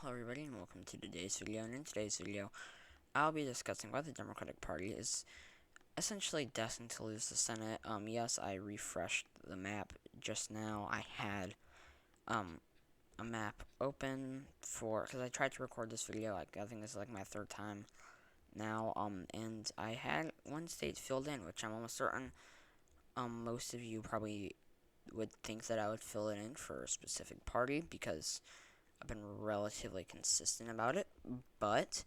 Hello everybody and welcome to today's video, and in today's video I'll be discussing why the Democratic Party is essentially destined to lose the Senate. Yes, I refreshed the map just now. I had a map open because I tried to record this video. I think this is like my third time now, and I had one state filled in, which I'm almost certain most of you probably would think that I would fill it in for a specific party because I've been relatively consistent about it, but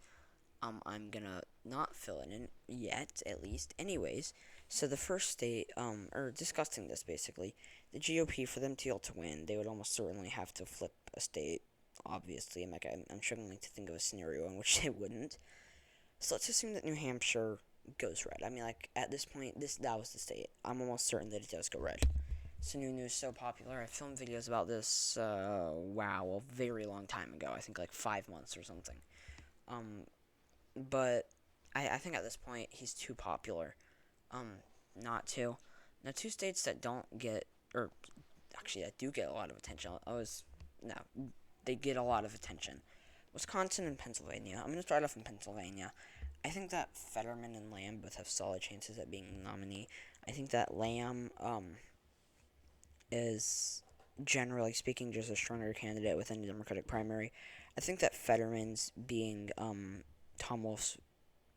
I'm gonna not fill it in yet, at least. Anyways, so the first state, or discussing this basically, the GOP, for them to be able to win, they would almost certainly have to flip a state. Obviously, I'm struggling to think of a scenario in which they wouldn't. So let's assume that New Hampshire goes red. I mean, like at this point, that was the state. I'm almost certain that it does go red. So new news so popular. I filmed videos about this, wow, a very long time ago. I think like 5 months or something. But I think at this point he's too popular, not to. Now, two states that don't get, or actually that do get a lot of attention. No, they get a lot of attention. Wisconsin and Pennsylvania. I'm gonna start off in Pennsylvania. I think that Fetterman and Lamb both have solid chances at being the nominee. I think that Lamb, is, generally speaking, just a stronger candidate within the Democratic primary. I think that Fetterman's being Tom Wolf's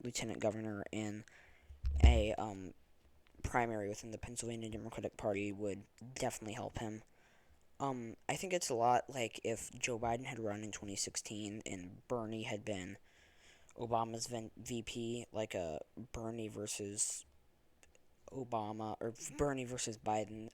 lieutenant governor in a primary within the Pennsylvania Democratic Party would definitely help him. I think it's a lot like if Joe Biden had run in 2016 and Bernie had been Obama's VP, like a Bernie versus Obama or Bernie versus Biden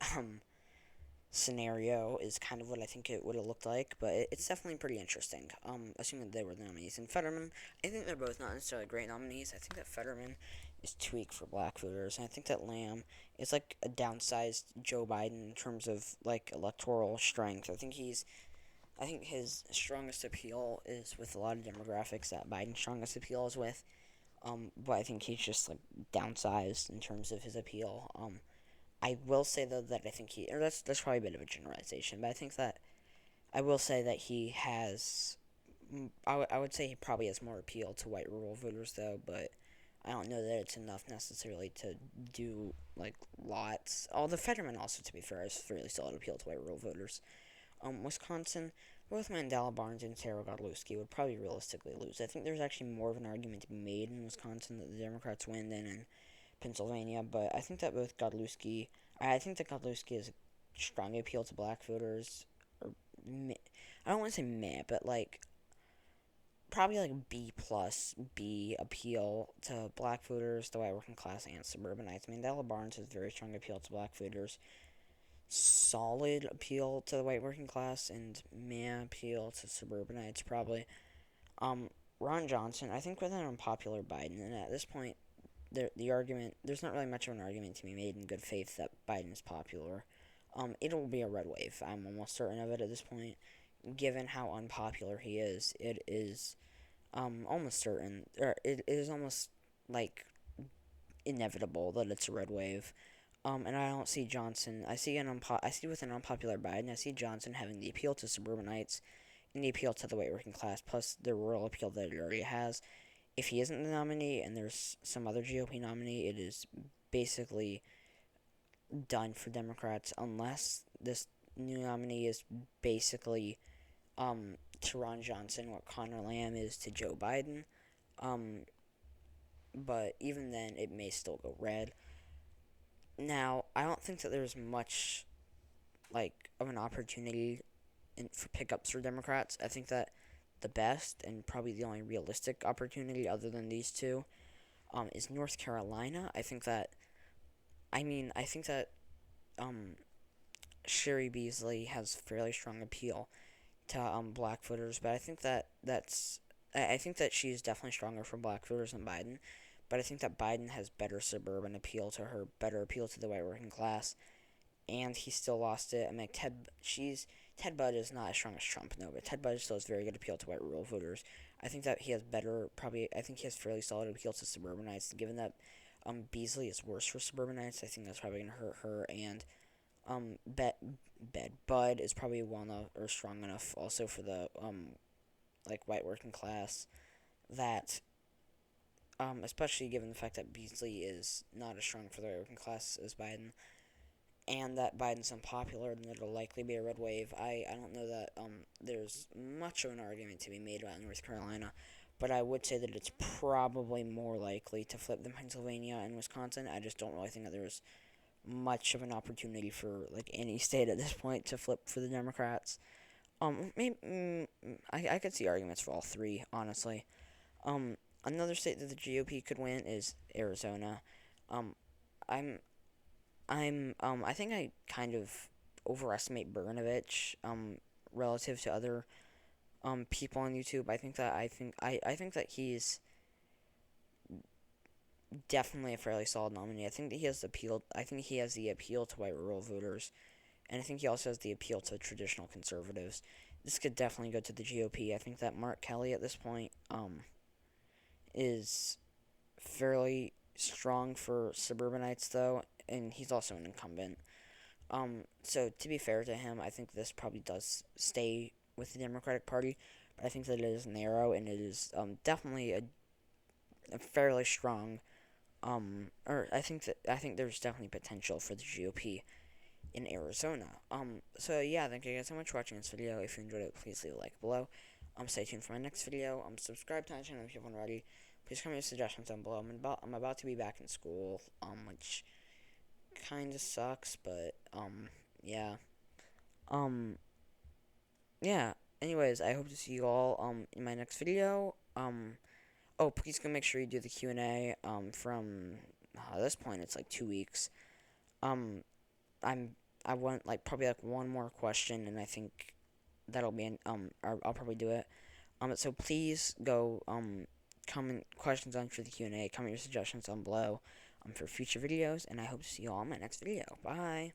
scenario is kind of what I think it would have looked like, but it's definitely pretty interesting. Assuming they were the nominees. And Fetterman, I think they're both not necessarily great nominees. I think that Fetterman is too weak for black voters, and I think that Lamb is like a downsized Joe Biden in terms of like electoral strength. I think his strongest appeal is with a lot of demographics that Biden's strongest appeal is with. But I think he's just like downsized in terms of his appeal. I will say though that I think that's probably a bit of a generalization, but I will say that he has. I would say he probably has more appeal to white rural voters though, but I don't know that it's enough necessarily to do like lots. Although Fetterman also, to be fair, has fairly solid appeal to white rural voters. Wisconsin, both Mandela Barnes and Sarah Godlewski would probably realistically lose. I think there's actually more of an argument to be made in Wisconsin that the Democrats win than in Pennsylvania, but I think that I think that Godlewski has a strong appeal to black voters, or I don't want to say meh, but like probably like B appeal to black voters, the white working class and suburbanites. Mandela Barnes has very strong appeal to black voters, solid appeal to the white working class, and meh appeal to suburbanites probably. Ron Johnson, I think with an unpopular Biden, and at this point there's not really much of an argument to be made in good faith that Biden is popular. It'll be a red wave. I'm almost certain of it at this point. Given how unpopular he is, it is almost certain, or it is almost like inevitable that it's a red wave. And I don't see Johnson. I see with an unpopular Biden. I see Johnson having the appeal to suburbanites and the appeal to the white working class, plus the rural appeal that it already has. If he isn't the nominee and there's some other GOP nominee, it is basically done for Democrats unless this new nominee is basically to Ron Johnson what Connor Lamb is to Joe Biden. But even then, it may still go red. Now, I don't think that there's much like of an opportunity for pickups for Democrats. I think that the best and probably the only realistic opportunity other than these two is North Carolina. I think that Sherry Beasley has fairly strong appeal to black voters, but I think that she's definitely stronger for black voters than Biden. But I think that Biden has better suburban appeal to her, better appeal to the white working class, and he still lost it. I mean, Ted Budd is not as strong as Trump, no, but Ted Budd still has very good appeal to white rural voters. I think that he has I think he has fairly solid appeal to suburbanites. Given that Beasley is worse for suburbanites, I think that's probably going to hurt her. And Bud is probably well enough or strong enough also for the like white working class, that especially given the fact that Beasley is not as strong for the working class as Biden, and that Biden's unpopular, then it'll likely be a red wave. I don't know that there's much of an argument to be made about North Carolina, but I would say that it's probably more likely to flip than Pennsylvania and Wisconsin. I just don't really think that there's much of an opportunity for like any state at this point to flip for the Democrats. Maybe I could see arguments for all three, honestly. Another state that the GOP could win is Arizona. Um, I'm I think I kind of overestimate Brnovich relative to other people on YouTube. I think that he's definitely a fairly solid nominee. I think that he has the appeal. I think he has the appeal to white rural voters, and I think he also has the appeal to traditional conservatives. This could definitely go to the GOP. I think that Mark Kelly at this point is fairly strong for suburbanites though, and he's also an incumbent. So to be fair to him, I think this probably does stay with the Democratic Party, but I think that it is narrow and it is definitely a fairly strong. Or I think there's definitely potential for the GOP in Arizona. So yeah, thank you guys so much for watching this video. If you enjoyed it, please leave a like below. Stay tuned for my next video. Subscribe to my channel if you haven't already. Please comment your suggestions down below. I'm about to be back in school, which kind of sucks, but yeah. Um, yeah. Anyways, I hope to see you all in my next video. Oh, please go make sure you do the Q&A. From at this point, it's like 2 weeks. Um, I want like probably like one more question, and I think that'll be I'll probably do it. So please go comment questions on for the Q&A. Comment your suggestions down below for future videos, and I hope to see you all in my next video. Bye.